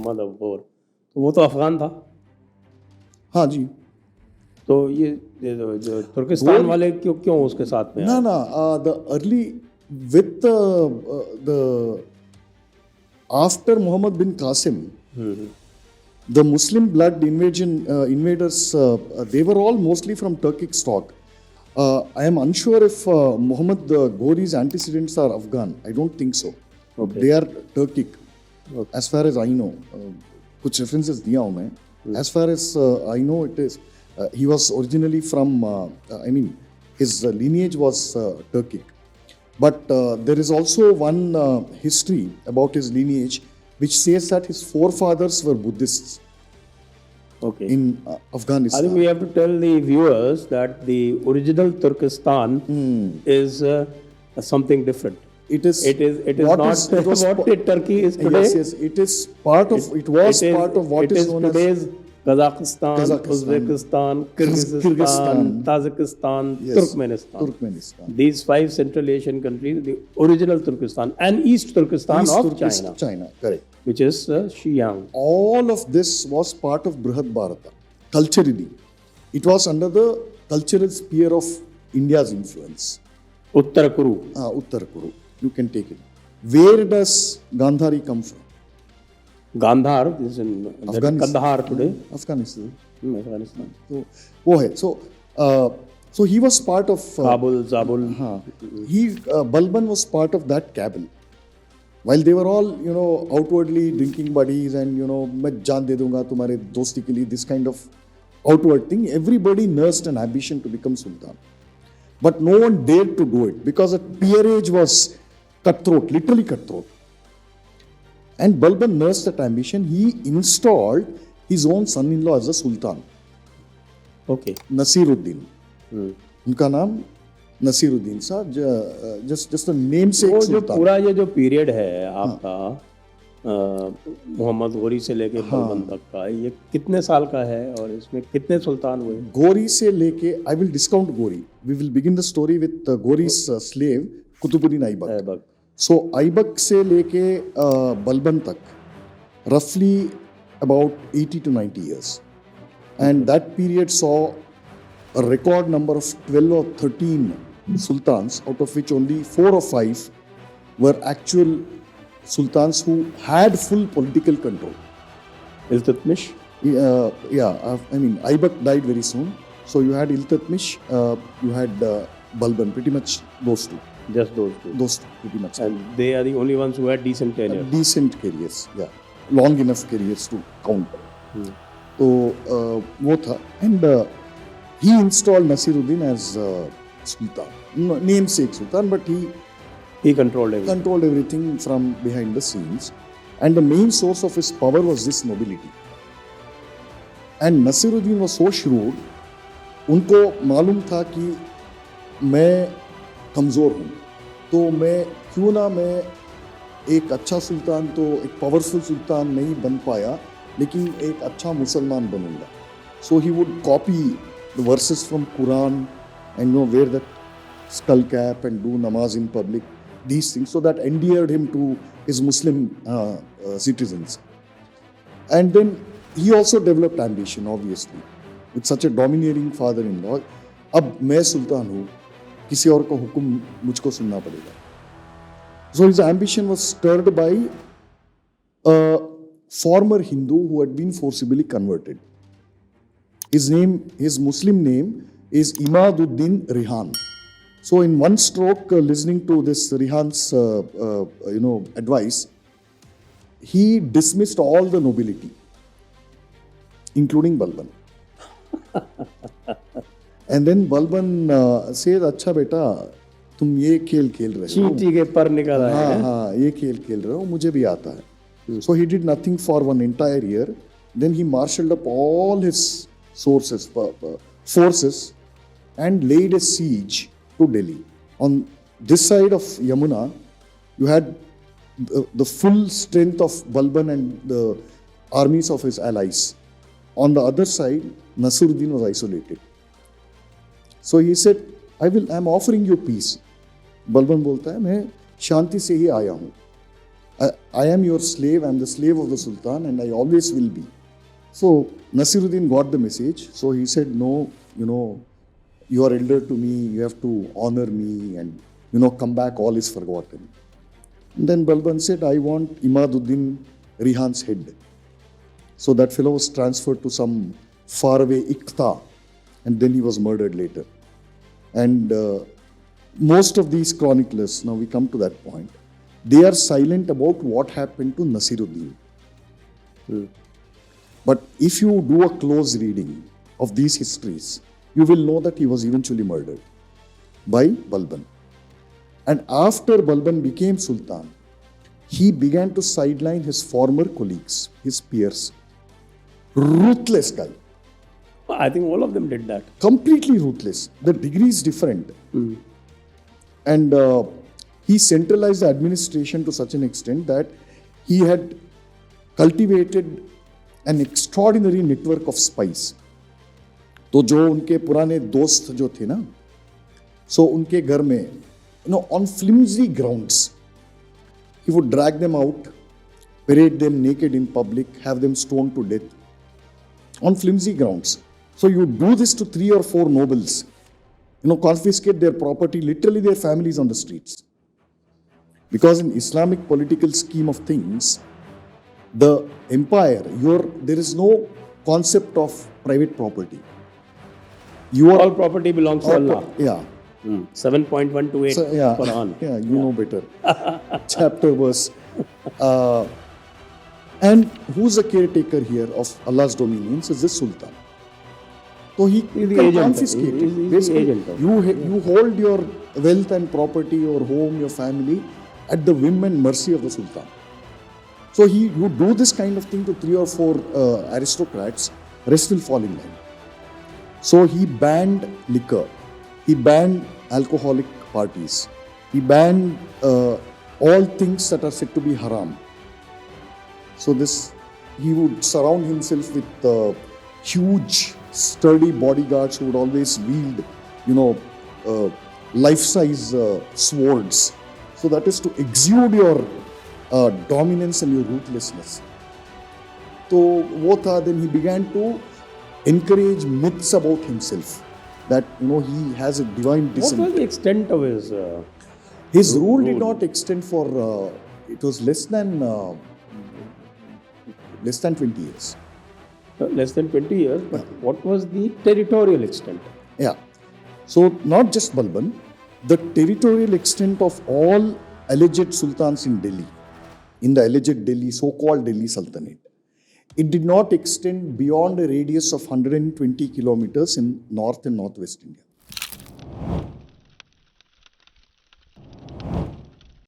मोहम्मद अफगोर, तो वो तो अफगान था। हाँ जी। तो ये जो तुर्किस्तान वाले क्यों उसके साथ में ना the early with the after Muhammad bin Qasim, the Muslim blood invaders, they were all mostly from Turkic stock. I am unsure if Muhammad Ghori's antecedents are Afghan. I don't think so. Okay. They are Turkic, as far as I know. कुछ references दिया हूँ मैं. As far as I know, it is. He was originally from. His lineage was Turkic. But there is also one history about his lineage which says that his forefathers were Buddhists. Okay. In Afghanistan. I think we have to tell the viewers that the original Turkestan is something different. It is not what Turkey is today. Yes, it is part of. It was part of what is known today's Kazakhstan, Uzbekistan, Kyrgyzstan, Tajikistan, yes, Turkmenistan. These 5 Central Asian countries, the original Turkestan and East Turkestan of China, correct. Which is Xinjiang. All of this was part of Brihad Bharata. Culturally, it was under the cultural sphere of India's influence. Uttar Kuru. Uttar Kuru. You can take it. Where does Gandhari come from? Gandhar is in Kandahar today. Afghanistan. So, वो है. So he was part of Kabul, Zabul. Balban was part of that cabal. While they were all, outwardly drinking buddies and, मैं जान दे दूंगा तुम्हारे दोस्ती के लिए, this kind of outward thing, everybody nursed an ambition to become Sultan. But no one dared to do it because the peerage was cutthroat, literally cutthroat. And Balban nursed that ambition. He installed his own son-in-law as a Sultan. Okay. Nasiruddin. उनका नाम नसीरुद्दीन सा, just a namesake Sultan. जो पूरा ये जो period है आपका मोहम्मद गोरी से लेके बलबन तक का, ये कितने साल का है और इसमें कितने सुल्तान हुए? गोरी से लेके, I will discount Gori. We will begin the story with Gori's slave Kutubuddin Aibak. So Aibak से लेके बलबन तक roughly about 80 to 90 years. And that period saw a record number of 12 or 13 sultans, out of which only 4 or 5 were actual sultans who had full political control. Iltutmish? Aibak died very soon. So you had Iltutmish, you had Balban, pretty much those two. Just those two? Those two, pretty much. And they are the only ones who had decent tenure? Decent careers, yeah. Long enough careers to count. So, वो था. And he installed Nasiruddin as Sultan. Namesake Sultan, but he controlled everything. Controlled everything from behind the scenes. And the main source of his power was this nobility. And Nasiruddin was so shrewd, उनको मालूम था कि मैं कमज़ोर हूँ, तो मैं क्यों ना मैं एक अच्छा सुल्तान, तो एक पावरफुल सुल्तान नहीं बन पाया, लेकिन एक अच्छा मुसलमान बनूंगा. So he would copy the verses from Quran and wear that skull cap and do namaz in public, these things, so that endeared him to his Muslim citizens. And then he also developed ambition, obviously, with such a domineering father-in-law. अब मैं सुल्तान हूँ, किसी और का हुक्म मुझको सुनना पड़ेगा. So his ambition was stirred by a former Hindu who had been forcibly converted. His Muslim name is Imaduddin Rihan. So in one stroke, listening to this Rihan's, advice, he dismissed all the nobility, including Balban. And then Balban said, "अच्छा बेटा, तुम ये खेल खेल रहे हो, चींटी के पर निकल आए हैं, हाँ ये खेल खेल रहे हो, मुझे भी आता है." So he did nothing for one entire year. Then he marshaled up all his forces and laid a siege to Delhi. On this side of Yamuna, you had the full strength of Balban and the armies of his allies. On the other side, Nasiruddin was isolated. So he said, I am offering you peace. Balban बोलता है, मैं शांति से ही आया हूँ. I am your slave, I am the slave of the Sultan and I always will be. So Nasiruddin got the message. So he said, no, you are elder to me, you have to honor me and, come back, all is forgotten. And then Balban said, I want Imaduddin Rihan's head. So that fellow was transferred to some faraway Iqta and then he was murdered later. And most of these chroniclers, now we come to that point, they are silent about what happened to Nasiruddin. But if you do a close reading of these histories, you will know that he was eventually murdered by Balban. And after Balban became Sultan, he began to sideline his former colleagues, his peers. Ruthless guy. I think all of them did that. Completely ruthless. The degree is different. And he centralized the administration to such an extent that he had cultivated an extraordinary network of spies. तो जो उनके पुराने दोस्त जो थे ना, so उनके घर में, on flimsy grounds, he would drag them out, parade them naked in public, have them stoned to death. On flimsy grounds. So you do this to 3 or 4 nobles, confiscate their property, literally their families on the streets. Because in Islamic political scheme of things, the empire, there is no concept of private property. All property belongs to Allah. 7.128 Quran. Know better. Chapter verse. And who's the caretaker here of Allah's dominions is the Sultan. So he can confiscate it. Basically, you hold your wealth and property, your home, your family at the whim and mercy of the Sultan. So you do this kind of thing to 3 or 4 aristocrats, rest will fall in line. So he banned liquor, he banned alcoholic parties, he banned all things that are said to be haram. So he would surround himself with huge, sturdy bodyguards who would always wield, life-size swords. So that is to exude your dominance and your ruthlessness. So then he began to encourage myths about himself that he has a divine descent. What was the extent of his rule did not extend for it was less than 20 years. Less than 20 years, but what was the territorial extent? Yeah. So not just Balban, the territorial extent of all alleged sultans in Delhi, in the alleged Delhi, so-called Delhi Sultanate, it did not extend beyond a radius of 120 kilometers in north and northwest India.